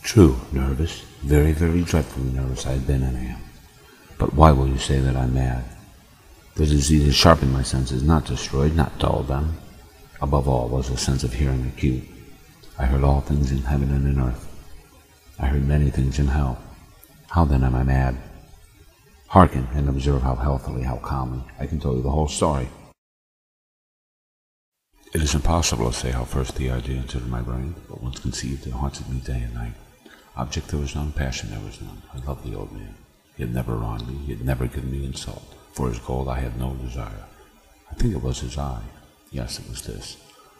True, nervous. Very, very dreadfully nervous I had been and am. But why will you say that I'm mad? The disease has sharpened my senses, not destroyed, not dulled them. Above all was the sense of hearing acute. I heard all things in heaven and in earth. I heard many things in hell. How then am I mad? Hearken and observe how healthily, how calmly I can tell you the whole story. It is impossible to say how first the idea entered my brain, but once conceived it haunted me day and night. Object there was none, passion there was none. I loved the old man. He had never wronged me, he had never given me insult. For his gold I had no desire. I think it was his eye. Yes, it was this.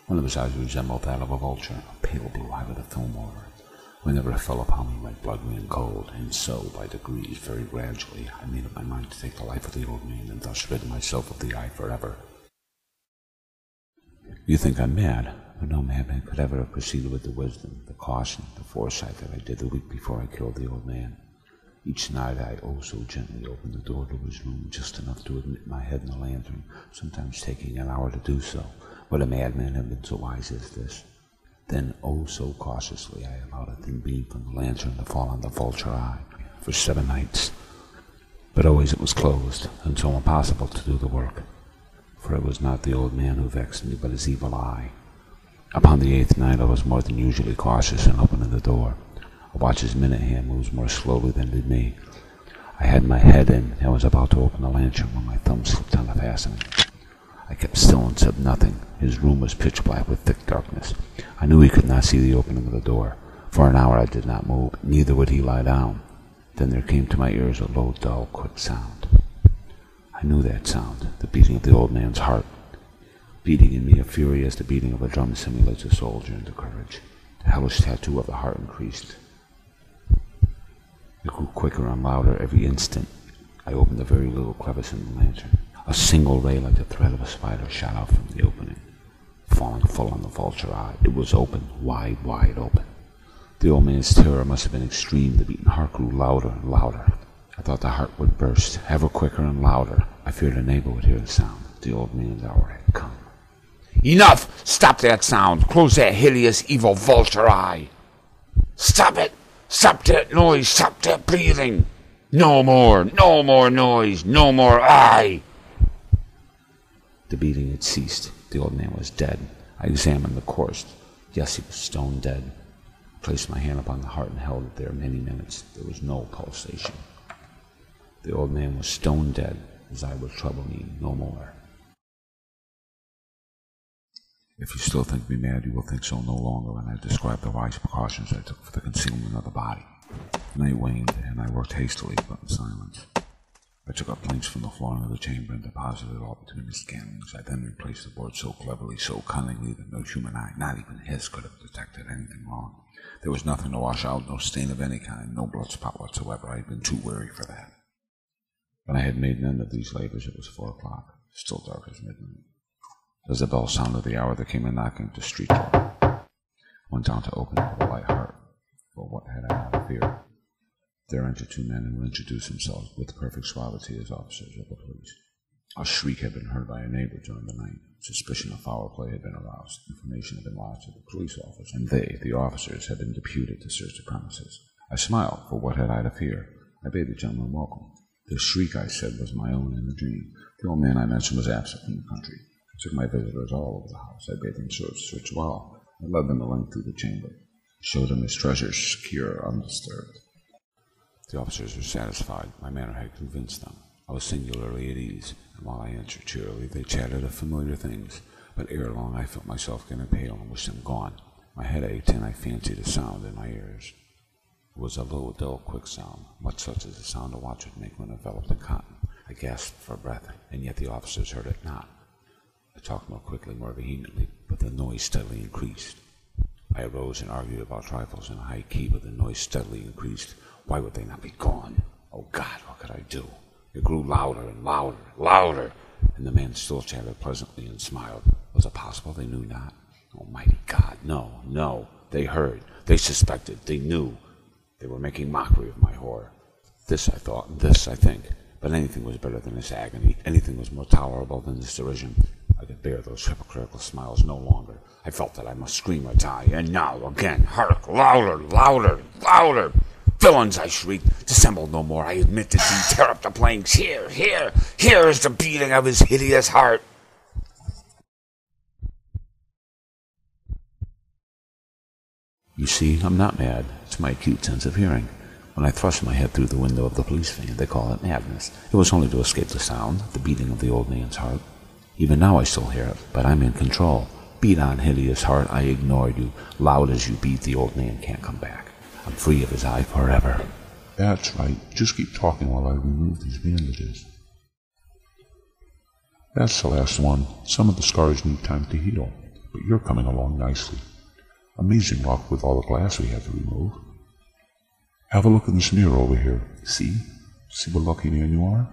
One of his eyes resembled that of a vulture, a pale blue eye with a film over it. Whenever it fell upon me, my blood ran cold, and so, by degrees, very gradually, I made up my mind to take the life of the old man, and thus rid myself of the eye forever. You think I'm mad, but no madman could ever have proceeded with the wisdom, the caution, the foresight that I did the week before I killed the old man. Each night I so gently opened the door to his room, just enough to admit my head in the lantern, sometimes taking an hour to do so. Would a madman have been so wise as this? Then so cautiously I allowed a thin beam from the lantern to fall on the vulture eye for 7 nights. But always it was closed, and so impossible to do the work. For it was not the old man who vexed me, but his evil eye. Upon the 8th night I was more than usually cautious in opening the door. I watched his minute hand moves more slowly than did me. I had my head in and was about to open the lantern when my thumb slipped on the fastening. I kept still and said nothing. His room was pitch black with thick darkness. I knew he could not see the opening of the door. For an hour I did not move, neither would he lie down. Then there came to my ears a low, dull, quick sound. I knew that sound, the beating of the old man's heart. Beating in me a fury as the beating of a drum simulates a soldier into courage. The hellish tattoo of the heart increased. It grew quicker and louder every instant. I opened a very little crevice in the lantern. A single ray like the thread of a spider shot out from the opening, falling full on the vulture eye. It was open, wide, wide open. The old man's terror must have been extreme. The beating heart grew louder and louder. I thought the heart would burst, ever quicker and louder. I feared a neighbor would hear the sound. The old man's hour had come. "Enough! Stop that sound! Close that hideous, evil vulture eye! Stop it! Stop that noise! Stop that breathing! No more noise! No more eye!" The beating had ceased. The old man was dead. I examined the corpse. Yes, he was stone dead. I placed my hand upon the heart and held it there many minutes. There was no pulsation. The old man was stone dead. His eye would trouble me no more. If you still think me mad, you will think so no longer when I describe the wise precautions I took for the concealment of the body. The night waned, and I worked hastily, but in silence. I took up planks from the flooring of the chamber and deposited it all between the scannings. I then replaced the board so cleverly, so cunningly, that no human eye, not even his, could have detected anything wrong. There was nothing to wash out, no stain of any kind, no blood spot whatsoever. I had been too wary for that. When I had made an end of these labors, it was 4 o'clock, still dark as midnight. As the bell sounded the hour, there came a knocking at the street door. I went down to open it with a light heart. For what had I now to fear? There entered 2 men who introduced themselves with perfect suavity as officers of the police. A shriek had been heard by a neighbor during the night. Suspicion of foul play had been aroused. Information had been lodged to the police office, and they, the officers, had been deputed to search the premises. I smiled, for what had I to fear? I bade the gentleman welcome. The shriek, I said, was my own in a dream. The old man I mentioned was absent from the country. I took my visitors all over the house. I bade them search well. I led them a length through the chamber. I showed them his treasures, secure, undisturbed. The officers were satisfied. My manner had convinced them. I was singularly at ease, and while I answered cheerily, they chatted of familiar things. But ere long I felt myself getting pale and wished them gone. My head ached, and I fancied a sound in my ears. It was a low, dull, quick sound, much such as the sound a watch would make when enveloped in cotton. I gasped for breath, and yet the officers heard it not. I talked more quickly, more vehemently, but the noise steadily increased. I arose and argued about trifles in a high key, but the noise steadily increased. Why would they not be gone? Oh, God, what could I do? It grew louder and louder, louder, and the man still chatted pleasantly and smiled. Was it possible they knew not? Almighty God, no. They heard, they suspected, they knew. They were making mockery of my horror. This I thought, and this I think. But anything was better than this agony. Anything was more tolerable than this derision. I could bear those hypocritical smiles no longer. I felt that I must scream or die, and now again, hark, louder, louder, louder! Villains, I shrieked, dissemble no more. I admit defeat, tear up the planks. Here, here, here is the beating of his hideous heart. You see, I'm not mad. It's my acute sense of hearing. When I thrust my head through the window of the police van, they call it madness. It was only to escape the sound, the beating of the old man's heart. Even now I still hear it, but I'm in control. Beat on, hideous heart, I ignored you. Loud as you beat, the old man can't come back. I'm free of his eye forever. That's right. Just keep talking while I remove these bandages. That's the last one. Some of the scars need time to heal, but you're coming along nicely. Amazing luck with all the glass we had to remove. Have a look in this mirror over here. See? See what lucky man you are?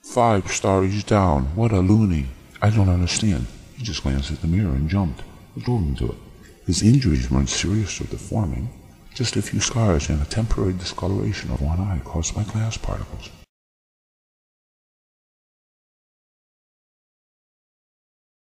5 stories down. What a loony. I don't understand. He just glanced at the mirror and jumped. What drove him to it? His injuries weren't serious or deforming. Just a few scars and a temporary discoloration of one eye caused by glass particles.